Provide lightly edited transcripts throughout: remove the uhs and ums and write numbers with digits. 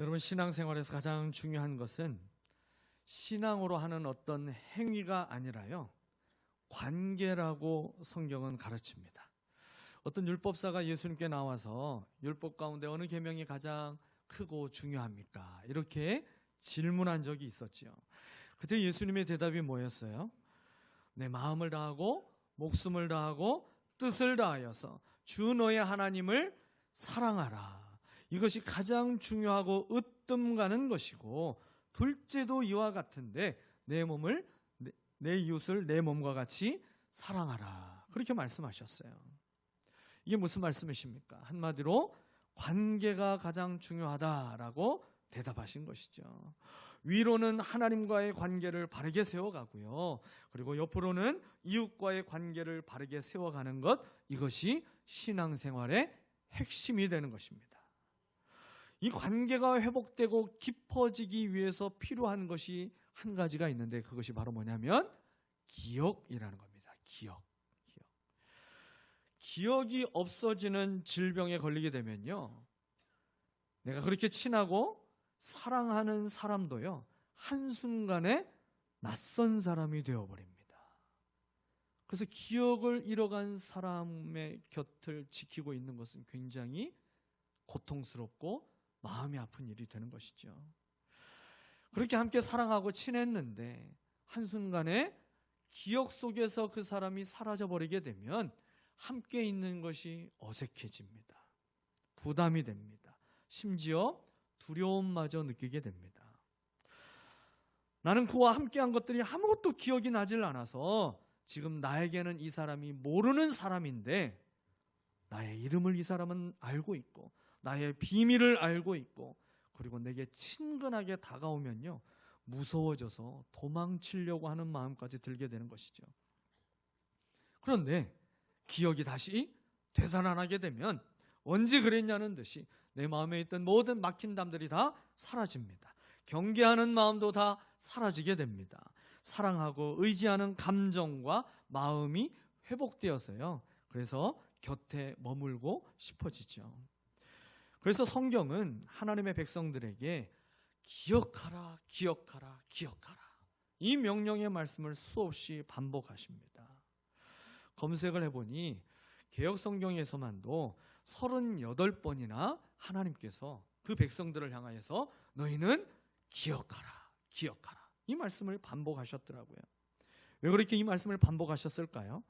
여러분, 신앙생활에서 가장 중요한 것은 신앙으로 하는 어떤 행위가 아니라요, 관계라고 성경은 가르칩니다. 어떤 율법사가 예수님께 나와서 율법 가운데 어느 계명이 가장 크고 중요합니까? 이렇게 질문한 적이 있었지요. 그때 예수님의 대답이 뭐였어요? 내 마음을 다하고 목숨을 다하고 뜻을 다하여서 주 너의 하나님을 사랑하라. 이것이 가장 중요하고 으뜸 가는 것이고, 둘째도 이와 같은데 내 이웃을 내 몸과 같이 사랑하라. 그렇게 말씀하셨어요. 이게 무슨 말씀이십니까? 한마디로 관계가 가장 중요하다라고 대답하신 것이죠. 위로는 하나님과의 관계를 바르게 세워가고요, 그리고 옆으로는 이웃과의 관계를 바르게 세워가는 것, 이것이 신앙생활의 핵심이 되는 것입니다. 이 관계가 회복되고 깊어지기 위해서 필요한 것이 한 가지가 있는데, 그것이 바로 뭐냐면 기억이라는 겁니다. 기억이 없어지는 질병에 걸리게 되면요, 내가 그렇게 친하고 사랑하는 사람도요, 한순간에 낯선 사람이 되어버립니다. 그래서 기억을 잃어간 사람의 곁을 지키고 있는 것은 굉장히 고통스럽고 마음이 아픈 일이 되는 것이죠. 그렇게 함께 사랑하고 친했는데 한순간에 기억 속에서 그 사람이 사라져버리게 되면 함께 있는 것이 어색해집니다. 부담이 됩니다. 심지어 두려움마저 느끼게 됩니다. 나는 그와 함께한 것들이 아무것도 기억이 나질 않아서 지금 나에게는 이 사람이 모르는 사람인데, 나의 이름을 이 사람은 알고 있고 나의 비밀을 알고 있고, 그리고 내게 친근하게 다가오면요, 무서워져서 도망치려고 하는 마음까지 들게 되는 것이죠. 그런데 기억이 다시 되살아나게 되면 언제 그랬냐는 듯이 내 마음에 있던 모든 막힌 담들이 다 사라집니다. 경계하는 마음도 다 사라지게 됩니다. 사랑하고 의지하는 감정과 마음이 회복되어서요, 그래서 곁에 머물고 싶어지죠. 그래서 성경은 하나님의 백성들에게 기억하라, 기억하라, 기억하라, 이 명령의 말씀을 수없이 반복하십니다. 검색을 해보니 개역성경에서만도 38번이나 하나님께서 그 백성들을 향하여서 너희는 기억하라, 기억하라, 이 말씀을 반복하셨더라고요. 왜 그렇게 이 말씀을 반복하셨을까요?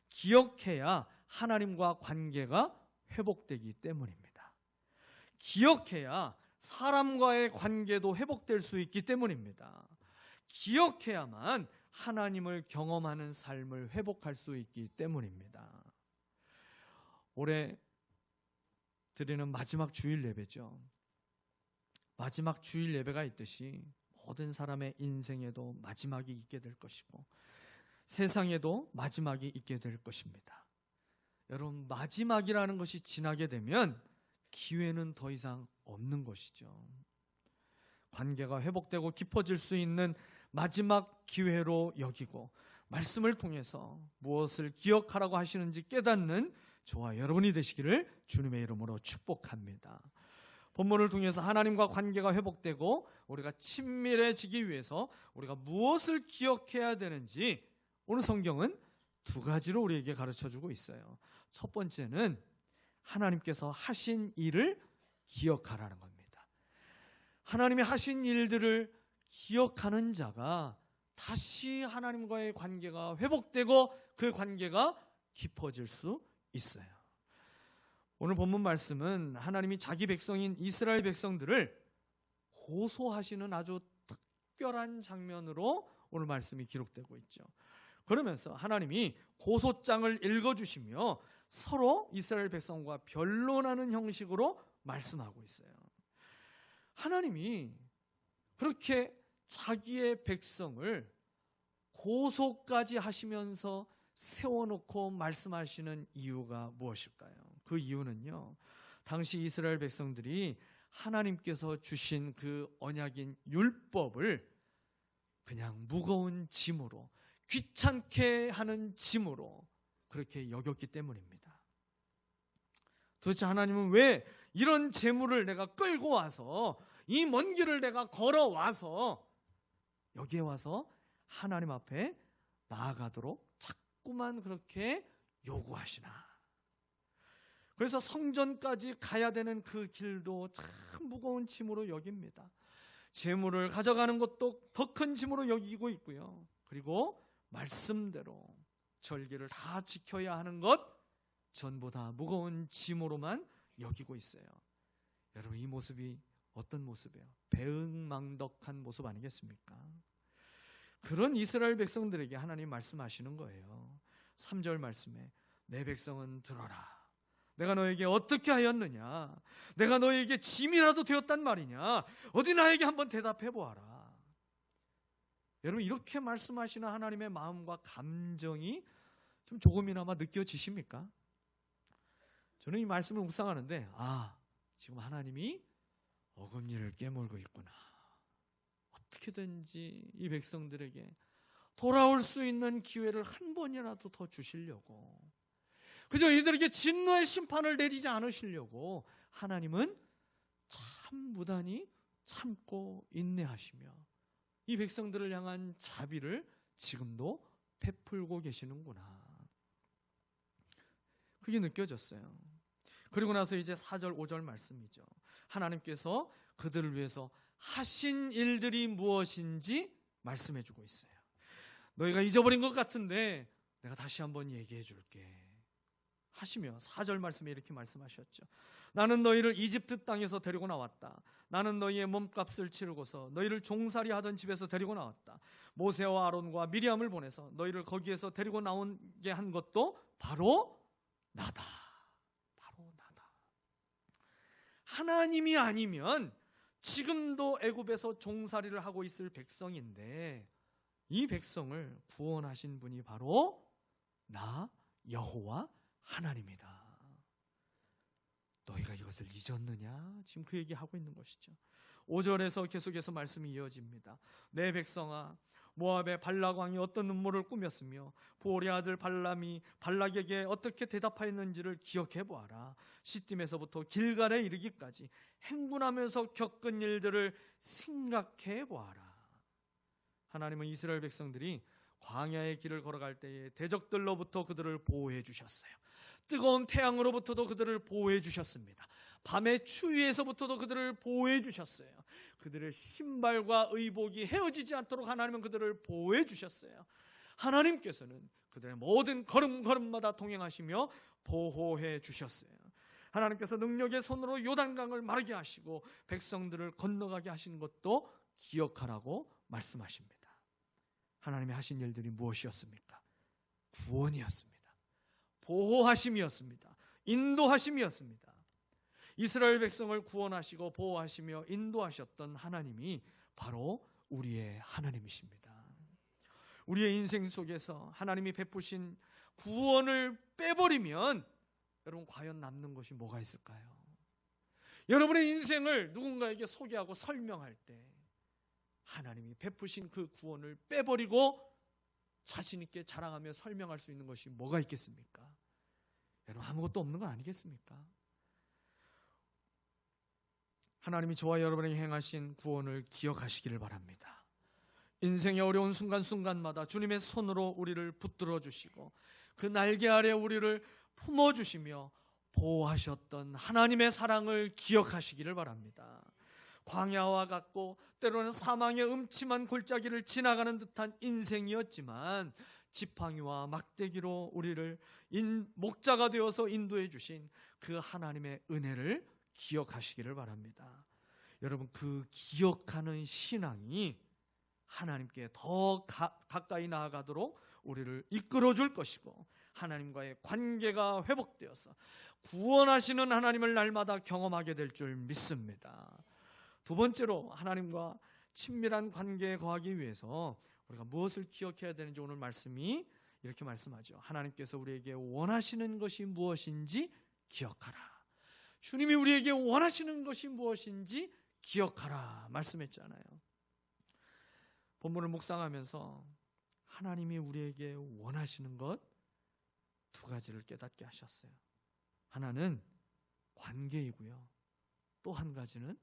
기억해야 하나님과 관계가 회복되기 때문입니다. 기억해야 사람과의 관계도 회복될 수 있기 때문입니다. 기억해야만 하나님을 경험하는 삶을 회복할 수 있기 때문입니다. 올해 드리는 마지막 주일 예배죠. 마지막 주일 예배가 있듯이 모든 사람의 인생에도 마지막이 있게 될 것이고 세상에도 마지막이 있게 될 것입니다. 여러분, 마지막이라는 것이 지나게 되면 기회는 더 이상 없는 것이죠. 관계가 회복되고 깊어질 수 있는 마지막 기회로 여기고, 말씀을 통해서 무엇을 기억하라고 하시는지 깨닫는 저와 여러분이 되시기를 주님의 이름으로 축복합니다. 본문을 통해서 하나님과 관계가 회복되고 우리가 친밀해지기 위해서 우리가 무엇을 기억해야 되는지 오늘 성경은 두 가지로 우리에게 가르쳐주고 있어요. 첫 번째는 하나님께서 하신 일을 기억하라는 겁니다. 하나님이 하신 일들을 기억하는 자가 다시 하나님과의 관계가 회복되고 그 관계가 깊어질 수 있어요. 오늘 본문 말씀은 하나님이 자기 백성인 이스라엘 백성들을 고소하시는 아주 특별한 장면으로 오늘 말씀이 기록되고 있죠. 그러면서 하나님이 고소장을 읽어주시며 서로 이스라엘 백성과 변론하는 형식으로 말씀하고 있어요. 하나님이 그렇게 자기의 백성을 고소까지 하시면서 세워놓고 말씀하시는 이유가 무엇일까요? 그 이유는요, 당시 이스라엘 백성들이 하나님께서 주신 그 언약인 율법을 그냥 무거운 짐으로, 귀찮게 하는 짐으로 그렇게 여겼기 때문입니다. 도대체 하나님은 왜 이런 재물을 내가 끌고 와서 이 먼 길을 내가 걸어와서 여기에 와서 하나님 앞에 나아가도록 자꾸만 그렇게 요구하시나. 그래서 성전까지 가야 되는 그 길도 참 무거운 짐으로 여깁니다. 재물을 가져가는 것도 더 큰 짐으로 여기고 있고요. 그리고 말씀대로 절기를 다 지켜야 하는 것 전부 다 무거운 짐으로만 여기고 있어요. 여러분, 이 모습이 어떤 모습이에요? 배은망덕한 모습 아니겠습니까? 그런 이스라엘 백성들에게 하나님 말씀하시는 거예요. 3절 말씀에 내 백성은 들어라. 내가 너에게 어떻게 하였느냐? 내가 너에게 짐이라도 되었단 말이냐? 어디 나에게 한번 대답해 보아라. 여러분, 이렇게 말씀하시는 하나님의 마음과 감정이 좀 조금이나마 느껴지십니까? 저는 이 말씀을 묵상하는데 지금 하나님이 어금니를 깨물고 있구나. 어떻게든지 이 백성들에게 돌아올 수 있는 기회를 한 번이라도 더 주시려고, 그저 이들에게 진노의 심판을 내리지 않으시려고 하나님은 참 무단히 참고 인내하시며 이 백성들을 향한 자비를 지금도 베풀고 계시는구나. 그게 느껴졌어요. 그리고 나서 이제 4절 5절 말씀이죠. 하나님께서 그들을 위해서 하신 일들이 무엇인지 말씀해 주고 있어요. 너희가 잊어버린 것 같은데 내가 다시 한번 얘기해 줄게 하시며 4절 말씀에 이렇게 말씀하셨죠. 나는 너희를 이집트 땅에서 데리고 나왔다. 나는 너희의 몸값을 치르고서 너희를 종살이 하던 집에서 데리고 나왔다. 모세와 아론과 미리암을 보내서 너희를 거기에서 데리고 나오게 한 것도 바로 나다. 바로 나다. 하나님이 아니면 지금도 애굽에서 종살이를 하고 있을 백성인데 이 백성을 구원하신 분이 바로 나 여호와 하나님이다. 너희가 이것을 잊었느냐? 지금 그 얘기하고 있는 것이죠. 5절에서 계속해서 말씀이 이어집니다. 내 백성아, 모압의 발락 왕이 어떤 음모를 꾸몄으며 보올의 아들 발람이 발락에게 어떻게 대답하였는지를 기억해 보아라. 시딤에서부터 길갈에 이르기까지 행군하면서 겪은 일들을 생각해 보아라. 하나님은 이스라엘 백성들이 광야의 길을 걸어갈 때에 대적들로부터 그들을 보호해 주셨어요. 뜨거운 태양으로부터도 그들을 보호해 주셨습니다. 밤의 추위에서부터도 그들을 보호해 주셨어요. 그들의 신발과 의복이 헤어지지 않도록 하나님은 그들을 보호해 주셨어요. 하나님께서는 그들의 모든 걸음걸음마다 동행하시며 보호해 주셨어요. 하나님께서 능력의 손으로 요단강을 마르게 하시고 백성들을 건너가게 하신 것도 기억하라고 말씀하십니다. 하나님이 하신 일들이 무엇이었습니까? 구원이었습니다. 보호하심이었습니다. 인도하심이었습니다. 이스라엘 백성을 구원하시고 보호하시며 인도하셨던 하나님이 바로 우리의 하나님이십니다. 우리의 인생 속에서 하나님이 베푸신 구원을 빼버리면 여러분, 과연 남는 것이 뭐가 있을까요? 여러분의 인생을 누군가에게 소개하고 설명할 때 하나님이 베푸신 그 구원을 빼버리고 자신 있게 자랑하며 설명할 수 있는 것이 뭐가 있겠습니까? 여러분, 아무것도 없는 거 아니겠습니까? 하나님이 저와 여러분에게 행하신 구원을 기억하시기를 바랍니다. 인생의 어려운 순간순간마다 주님의 손으로 우리를 붙들어 주시고 그 날개 아래 우리를 품어주시며 보호하셨던 하나님의 사랑을 기억하시기를 바랍니다. 광야와 같고 때로는 사망의 음침한 골짜기를 지나가는 듯한 인생이었지만 지팡이와 막대기로 우리를 목자가 되어서 인도해 주신 그 하나님의 은혜를 기억하시기를 바랍니다. 여러분, 그 기억하는 신앙이 하나님께 더 가까이 나아가도록 우리를 이끌어 줄 것이고 하나님과의 관계가 회복되어서 구원하시는 하나님을 날마다 경험하게 될 줄 믿습니다. 두 번째로 하나님과 친밀한 관계에 거하기 위해서 우리가 무엇을 기억해야 되는지 오늘 말씀이 이렇게 말씀하죠. 하나님께서 우리에게 원하시는 것이 무엇인지 기억하라. 주님이 우리에게 원하시는 것이 무엇인지 기억하라 말씀했잖아요. 본문을 묵상하면서 하나님이 우리에게 원하시는 것 두 가지를 깨닫게 하셨어요. 하나는 관계이고요. 또 한 가지는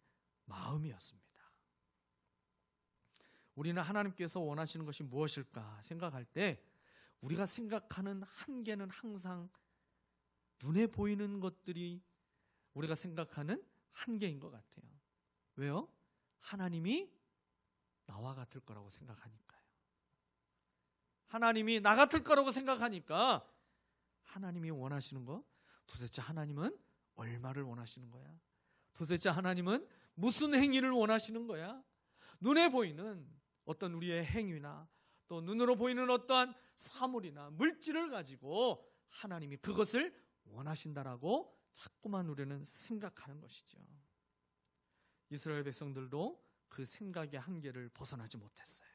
마음이었습니다. 우리는 하나님께서 원하시는 것이 무엇일까 생각할 때 우리가 생각하는 한계는 항상 눈에 보이는 것들이 우리가 생각하는 한계인 것 같아요. 왜요? 하나님이 나와 같을 거라고 생각하니까요. 하나님이 나 같을 거라고 생각하니까 하나님이 원하시는 거, 도대체 하나님은 얼마를 원하시는 거야? 도대체 하나님은 무슨 행위를 원하시는 거야? 눈에 보이는 어떤 우리의 행위나 또 눈으로 보이는 어떠한 사물이나 물질을 가지고 하나님이 그것을 원하신다라고 자꾸만 우리는 생각하는 것이죠. 이스라엘 백성들도 그 생각의 한계를 벗어나지 못했어요.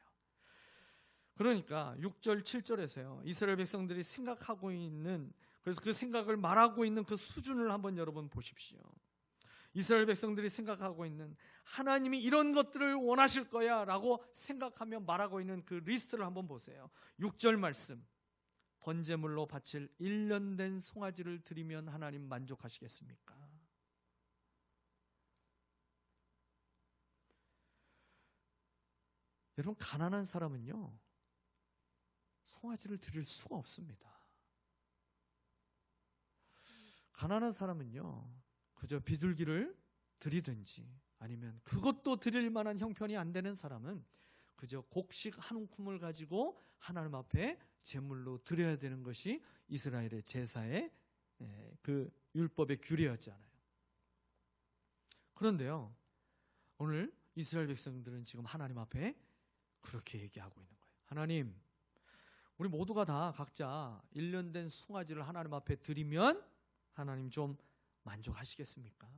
그러니까 6절, 7절에서요. 이스라엘 백성들이 생각하고 있는, 그래서 그 생각을 말하고 있는 그 수준을 한번 여러분 보십시오. 이스라엘 백성들이 생각하고 있는 하나님이 이런 것들을 원하실 거야 라고 생각하며 말하고 있는 그 리스트를 한번 보세요. 6절 말씀. 번제물로 바칠 1년 된 송아지를 드리면 하나님 만족하시겠습니까? 여러분, 가난한 사람은요, 송아지를 드릴 수가 없습니다. 가난한 사람은요, 그저 비둘기를 드리든지 아니면 그것도 드릴 만한 형편이 안 되는 사람은 그저 곡식 한 움큼을 가지고 하나님 앞에 제물로 드려야 되는 것이 이스라엘의 제사의 그 율법의 규례였잖아요. 그런데요, 오늘 이스라엘 백성들은 지금 하나님 앞에 그렇게 얘기하고 있는 거예요. 하나님, 우리 모두가 다 각자 1년 된 송아지를 하나님 앞에 드리면 하나님 좀 만족하시겠습니까?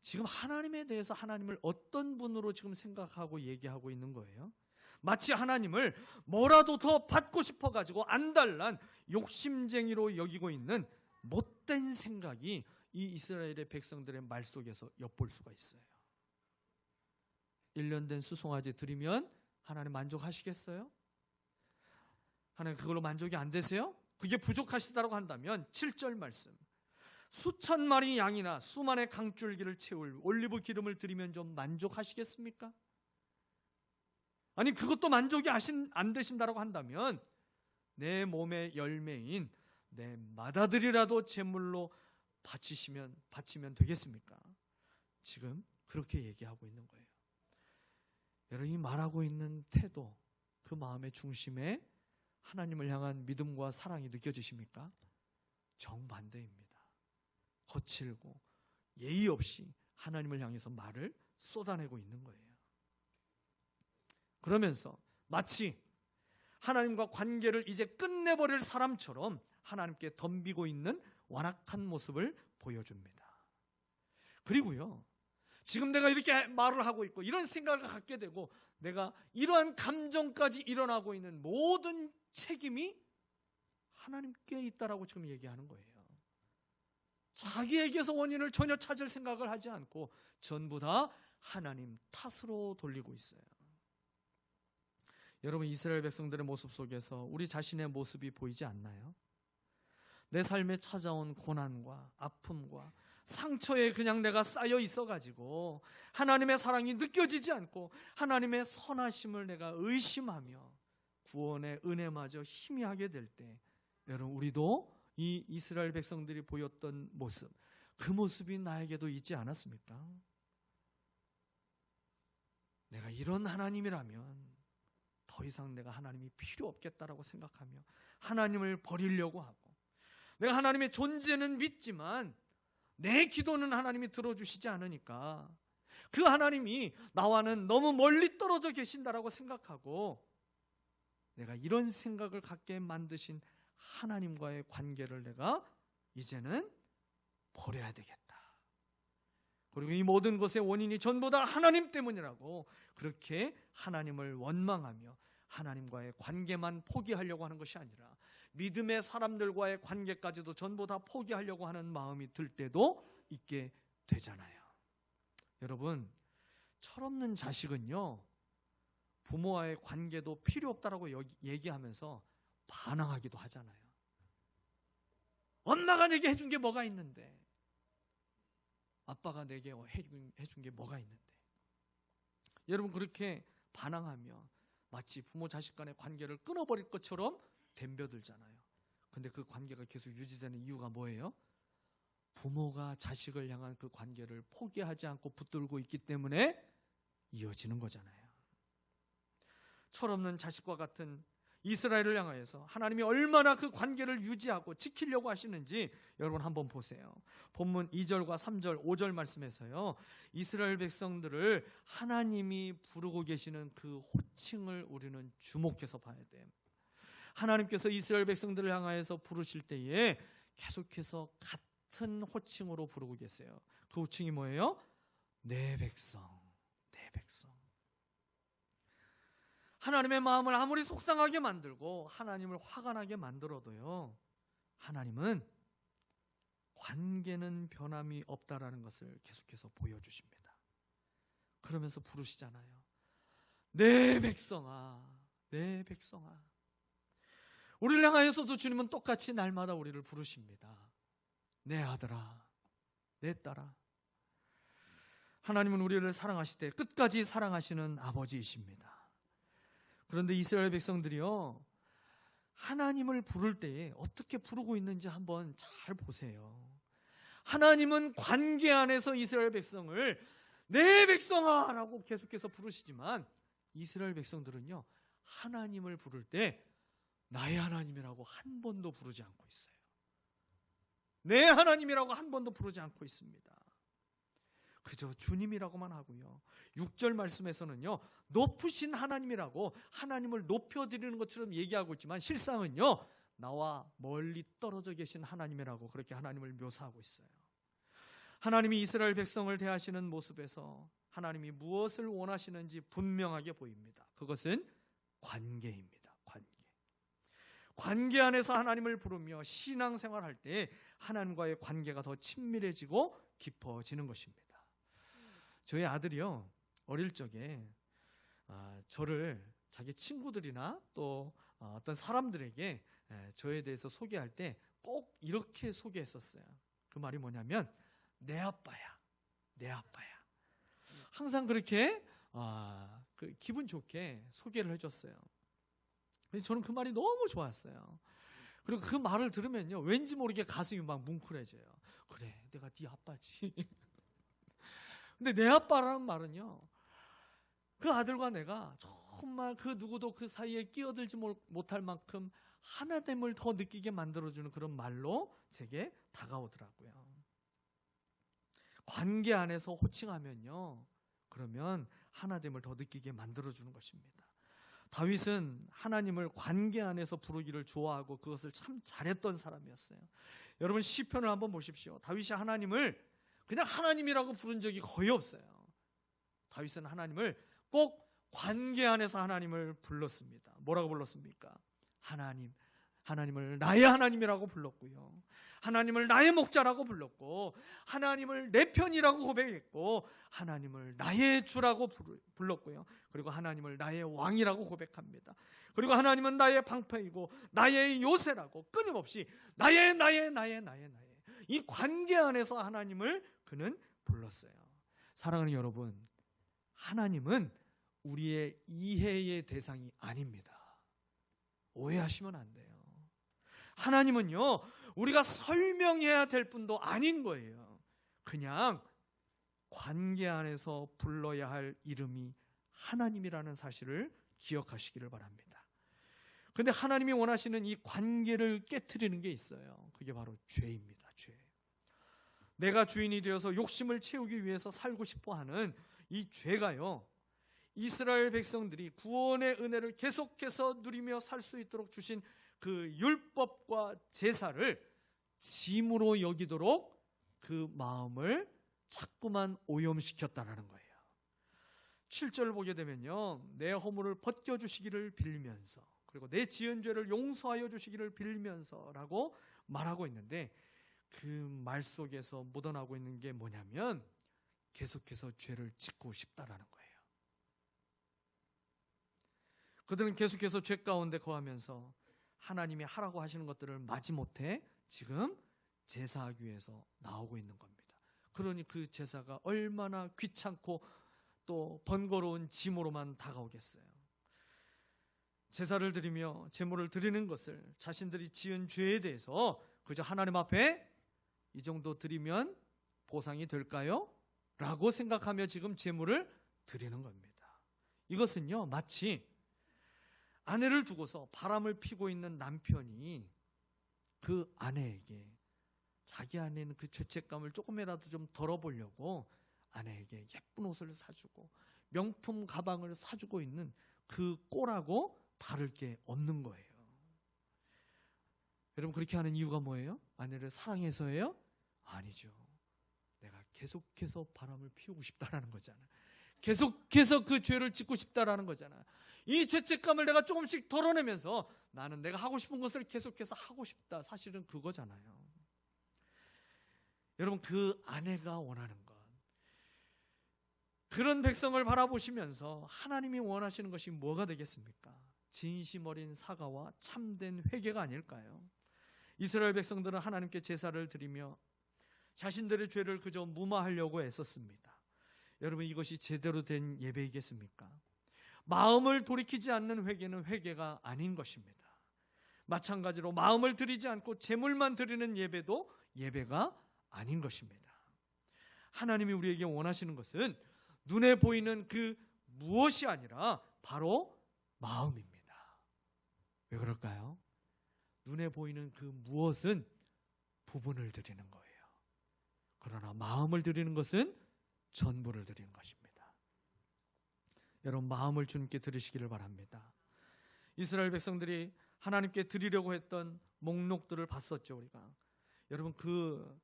지금 하나님에 대해서 하나님을 어떤 분으로 지금 생각하고 얘기하고 있는 거예요? 마치 하나님을 뭐라도 더 받고 싶어가지고 안달난 욕심쟁이로 여기고 있는 못된 생각이 이 이스라엘의 백성들의 말 속에서 엿볼 수가 있어요. 1년 된 수송아지 드리면 하나님 만족하시겠어요? 하나님 그걸로 만족이 안 되세요? 그게 부족하시다고 한다면 7절 말씀. 수천 마리 양이나 수만의 강줄기를 채울 올리브 기름을 드리면 좀 만족하시겠습니까? 아니 그것도 만족이 안 되신다고 한다면 내 몸의 열매인 내 맏아들이라도 제물로 바치면 되겠습니까? 지금 그렇게 얘기하고 있는 거예요. 여러분이 말하고 있는 태도, 그 마음의 중심에 하나님을 향한 믿음과 사랑이 느껴지십니까? 정반대입니다. 거칠고 예의 없이 하나님을 향해서 말을 쏟아내고 있는 거예요. 그러면서 마치 하나님과 관계를 이제 끝내버릴 사람처럼 하나님께 덤비고 있는 완악한 모습을 보여줍니다. 그리고요, 지금 내가 이렇게 말을 하고 있고 이런 생각을 갖게 되고 내가 이러한 감정까지 일어나고 있는 모든 책임이 하나님께 있다라고 지금 얘기하는 거예요. 자기에게서 원인을 전혀 찾을 생각을 하지 않고 전부 다 하나님 탓으로 돌리고 있어요. 여러분, 이스라엘 백성들의 모습 속에서 우리 자신의 모습이 보이지 않나요? 내 삶에 찾아온 고난과 아픔과 상처에 그냥 내가 쌓여 있어가지고 하나님의 사랑이 느껴지지 않고 하나님의 선하심을 내가 의심하며 구원의 은혜마저 희미하게 될 때, 여러분, 우리도 이 이스라엘 백성들이 보였던 모습, 그 모습이 나에게도 있지 않았습니까? 내가 이런 하나님이라면 더 이상 내가 하나님이 필요 없겠다라고 생각하며 하나님을 버리려고 하고, 내가 하나님의 존재는 믿지만 내 기도는 하나님이 들어주시지 않으니까 그 하나님이 나와는 너무 멀리 떨어져 계신다라고 생각하고, 내가 이런 생각을 갖게 만드신 하나님과의 관계를 내가 이제는 버려야 되겠다. 그리고 이 모든 것의 원인이 전부 다 하나님 때문이라고 그렇게 하나님을 원망하며 하나님과의 관계만 포기하려고 하는 것이 아니라 믿음의 사람들과의 관계까지도 전부 다 포기하려고 하는 마음이 들 때도 있게 되잖아요. 여러분, 철없는 자식은요, 부모와의 관계도 필요 없다라고 얘기하면서 반항하기도 하잖아요. 엄마가 내게 해준 게 뭐가 있는데, 아빠가 내게 해준 게 뭐가 있는데. 여러분, 그렇게 반항하며 마치 부모 자식 간의 관계를 끊어버릴 것처럼 덤벼들잖아요. 근데 그 관계가 계속 유지되는 이유가 뭐예요? 부모가 자식을 향한 그 관계를 포기하지 않고 붙들고 있기 때문에 이어지는 거잖아요. 철없는 자식과 같은 이스라엘을 향하여서 하나님이 얼마나 그 관계를 유지하고 지키려고 하시는지 여러분 한번 보세요. 본문 2절과 3절, 5절 말씀에서요, 이스라엘 백성들을 하나님이 부르고 계시는 그 호칭을 우리는 주목해서 봐야 돼요. 하나님께서 이스라엘 백성들을 향하여서 부르실 때에 계속해서 같은 호칭으로 부르고 계세요. 그 호칭이 뭐예요? 내 백성, 내 백성. 하나님의 마음을 아무리 속상하게 만들고 하나님을 화가 나게 만들어도요, 하나님은 관계는 변함이 없다라는 것을 계속해서 보여주십니다. 그러면서 부르시잖아요. 내 백성아, 내 백성아. 우리를 향하여서도 주님은 똑같이 날마다 우리를 부르십니다. 내 아들아, 내 딸아. 하나님은 우리를 사랑하실 때 끝까지 사랑하시는 아버지이십니다. 그런데 이스라엘 백성들이요, 하나님을 부를 때에 어떻게 부르고 있는지 한번 잘 보세요. 하나님은 관계 안에서 이스라엘 백성을 내 백성아 라고 계속해서 부르시지만 이스라엘 백성들은요, 하나님을 부를 때 나의 하나님이라고 한 번도 부르지 않고 있어요. 내 하나님이라고 한 번도 부르지 않고 있습니다. 그저 주님이라고만 하고요. 6절 말씀에서는요, 높으신 하나님이라고 하나님을 높여드리는 것처럼 얘기하고 있지만 실상은요, 나와 멀리 떨어져 계신 하나님이라고 그렇게 하나님을 묘사하고 있어요. 하나님이 이스라엘 백성을 대하시는 모습에서 하나님이 무엇을 원하시는지 분명하게 보입니다. 그것은 관계입니다. 관계 안에서 하나님을 부르며 신앙생활할 때 하나님과의 관계가 더 친밀해지고 깊어지는 것입니다. 저희 아들이요, 어릴 적에 저를 자기 친구들이나 또 어떤 사람들에게 저에 대해서 소개할 때 꼭 이렇게 소개했었어요. 그 말이 뭐냐면 내 아빠야, 내 아빠야. 항상 그렇게 기분 좋게 소개를 해줬어요. 그래서 저는 그 말이 너무 좋았어요. 그리고 그 말을 들으면요, 왠지 모르게 가슴이 막 뭉클해져요. 그래, 내가 네 아빠지. 근데 내 아빠라는 말은요, 그 아들과 내가 정말 그 누구도 그 사이에 끼어들지 못할 만큼 하나됨을 더 느끼게 만들어주는 그런 말로 제게 다가오더라고요. 관계 안에서 호칭하면요, 그러면 하나됨을 더 느끼게 만들어주는 것입니다. 다윗은 하나님을 관계 안에서 부르기를 좋아하고 그것을 참 잘했던 사람이었어요. 여러분, 시편을 한번 보십시오. 다윗이 하나님을 그냥 하나님이라고 부른 적이 거의 없어요. 다윗은 하나님을 꼭 관계 안에서 하나님을 불렀습니다. 뭐라고 불렀습니까? 하나님을 나의 하나님이라고 불렀고요. 하나님을 나의 목자라고 불렀고, 하나님을 내 편이라고 고백했고, 하나님을 나의 주라고 불렀고요. 그리고 하나님을 나의 왕이라고 고백합니다. 그리고 하나님은 나의 방패이고 나의 요새라고 끊임없이 나의 이 관계 안에서 하나님을 그는 불렀어요. 사랑하는 여러분, 하나님은 우리의 이해의 대상이 아닙니다. 오해하시면 안 돼요. 하나님은요, 우리가 설명해야 될 분도 아닌 거예요. 그냥 관계 안에서 불러야 할 이름이 하나님이라는 사실을 기억하시기를 바랍니다. 그런데 하나님이 원하시는 이 관계를 깨트리는 게 있어요. 그게 바로 죄입니다. 죄. 내가 주인이 되어서 욕심을 채우기 위해서 살고 싶어하는 이 죄가요, 이스라엘 백성들이 구원의 은혜를 계속해서 누리며 살 수 있도록 주신 그 율법과 제사를 짐으로 여기도록 그 마음을 자꾸만 오염시켰다라는 거예요. 7절을 보게 되면요, 내 허물을 벗겨주시기를 빌면서, 그리고 내 지은 죄를 용서하여 주시기를 빌면서라고 말하고 있는데, 그 말 속에서 묻어나고 있는 게 뭐냐면 계속해서 죄를 짓고 싶다라는 거예요. 그들은 계속해서 죄 가운데 거하면서 하나님이 하라고 하시는 것들을 마지못해 지금 제사하기 위해서 나오고 있는 겁니다. 그러니 그 제사가 얼마나 귀찮고 또 번거로운 짐으로만 다가오겠어요. 제사를 드리며 제물을 드리는 것을 자신들이 지은 죄에 대해서 그저 하나님 앞에 이 정도 드리면 보상이 될까요? 라고 생각하며 지금 제물을 드리는 겁니다. 이것은요, 마치 아내를 두고서 바람을 피고 있는 남편이 그 아내에게 자기 안에 있는 그 죄책감을 조금이라도 좀 덜어보려고 아내에게 예쁜 옷을 사주고 명품 가방을 사주고 있는 그 꼴하고 다를 게 없는 거예요. 여러분, 그렇게 하는 이유가 뭐예요? 아내를 사랑해서예요? 아니죠. 내가 계속해서 바람을 피우고 싶다라는 거잖아. 계속해서 그 죄를 짓고 싶다라는 거잖아. 이 죄책감을 내가 조금씩 덜어내면서 나는 내가 하고 싶은 것을 계속해서 하고 싶다. 사실은 그거잖아요. 여러분, 그 아내가 원하는 것, 그런 백성을 바라보시면서 하나님이 원하시는 것이 뭐가 되겠습니까? 진심 어린 사과와 참된 회개가 아닐까요? 이스라엘 백성들은 하나님께 제사를 드리며 자신들의 죄를 그저 무마하려고 애썼습니다. 여러분, 이것이 제대로 된 예배이겠습니까? 마음을 돌이키지 않는 회개는 회개가 아닌 것입니다. 마찬가지로 마음을 드리지 않고 제물만 드리는 예배도 예배가 아닌 것입니다. 하나님이 우리에게 원하시는 것은 눈에 보이는 그 무엇이 아니라 바로 마음입니다. 왜 그럴까요? 눈에 보이는 그 무엇은 부분을 드리는 거예요. 그러나 마음을 드리는 것은 전부를 드리는 것입니다. 여러분, 마음을 주님께 드리시기를 바랍니다. 이스라엘 백성들이 하나님께 드리려고 했던 목록들을 봤었죠, 우리가. 여러분, 그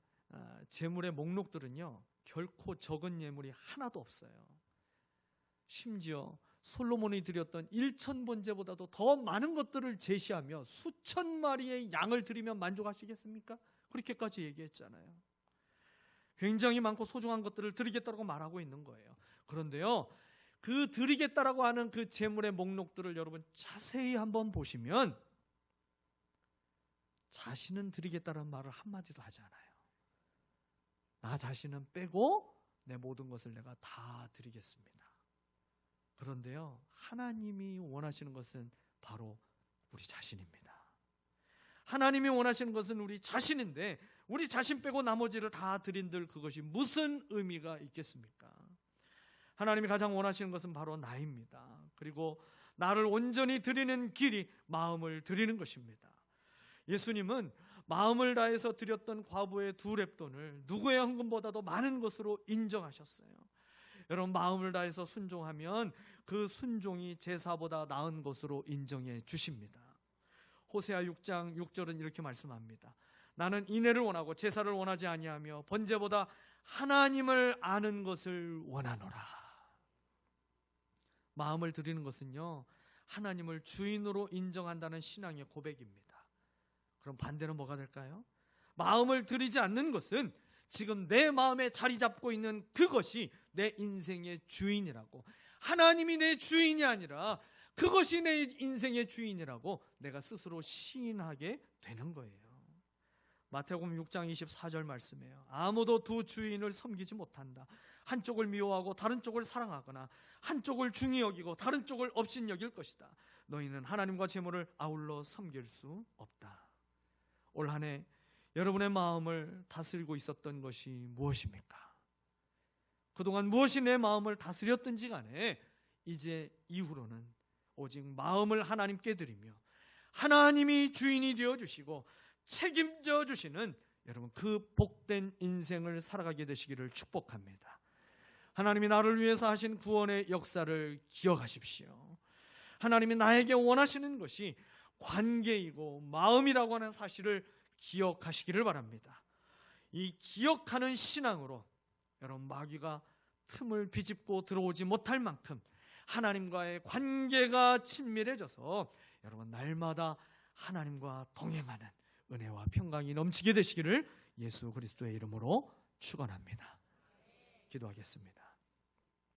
제물의 목록들은요, 결코 적은 예물이 하나도 없어요. 심지어 솔로몬이 드렸던 1,000번제보다도 더 많은 것들을 제시하며 수천 마리의 양을 드리면 만족하시겠습니까? 그렇게까지 얘기했잖아요. 굉장히 많고 소중한 것들을 드리겠다고 말하고 있는 거예요. 그런데요, 그 드리겠다라고 하는 그 제물의 목록들을 여러분 자세히 한번 보시면 자신은 드리겠다는 말을 한마디도 하지 않아요. 나 자신은 빼고 내 모든 것을 내가 다 드리겠습니다. 그런데요, 하나님이 원하시는 것은 바로 우리 자신입니다. 하나님이 원하시는 것은 우리 자신인데 우리 자신 빼고 나머지를 다 드린들 그것이 무슨 의미가 있겠습니까? 하나님이 가장 원하시는 것은 바로 나입니다. 그리고 나를 온전히 드리는 길이 마음을 드리는 것입니다. 예수님은 마음을 다해서 드렸던 과부의 2렙돈을 누구의 헌금보다도 많은 것으로 인정하셨어요. 여러분, 마음을 다해서 순종하면 그 순종이 제사보다 나은 것으로 인정해 주십니다. 호세아 6장 6절은 이렇게 말씀합니다. 나는 인애를 원하고 제사를 원하지 아니하며 번제보다 하나님을 아는 것을 원하노라. 마음을 드리는 것은요, 하나님을 주인으로 인정한다는 신앙의 고백입니다. 그럼 반대는 뭐가 될까요? 마음을 드리지 않는 것은 지금 내 마음에 자리 잡고 있는 그것이 내 인생의 주인이라고, 하나님이 내 주인이 아니라 그것이 내 인생의 주인이라고 내가 스스로 시인하게 되는 거예요. 마태복음 6장 24절 말씀이에요. 아무도 두 주인을 섬기지 못한다. 한쪽을 미워하고 다른 쪽을 사랑하거나 한쪽을 중히 여기고 다른 쪽을 업신 여길 것이다. 너희는 하나님과 재물을 아울러 섬길 수 없다. 올 한 해 여러분의 마음을 다스리고 있었던 것이 무엇입니까? 그동안 무엇이 내 마음을 다스렸든지 간에 이제 이후로는 오직 마음을 하나님께 드리며 하나님이 주인이 되어주시고 책임져 주시는 여러분 그 복된 인생을 살아가게 되시기를 축복합니다. 하나님이 나를 위해서 하신 구원의 역사를 기억하십시오. 하나님이 나에게 원하시는 것이 관계이고 마음이라고 하는 사실을 기억하시기를 바랍니다. 이 기억하는 신앙으로 여러분 마귀가 틈을 비집고 들어오지 못할 만큼 하나님과의 관계가 친밀해져서 여러분 날마다 하나님과 동행하는 은혜와 평강이 넘치게 되시기를 예수 그리스도의 이름으로 축원합니다. 기도하겠습니다.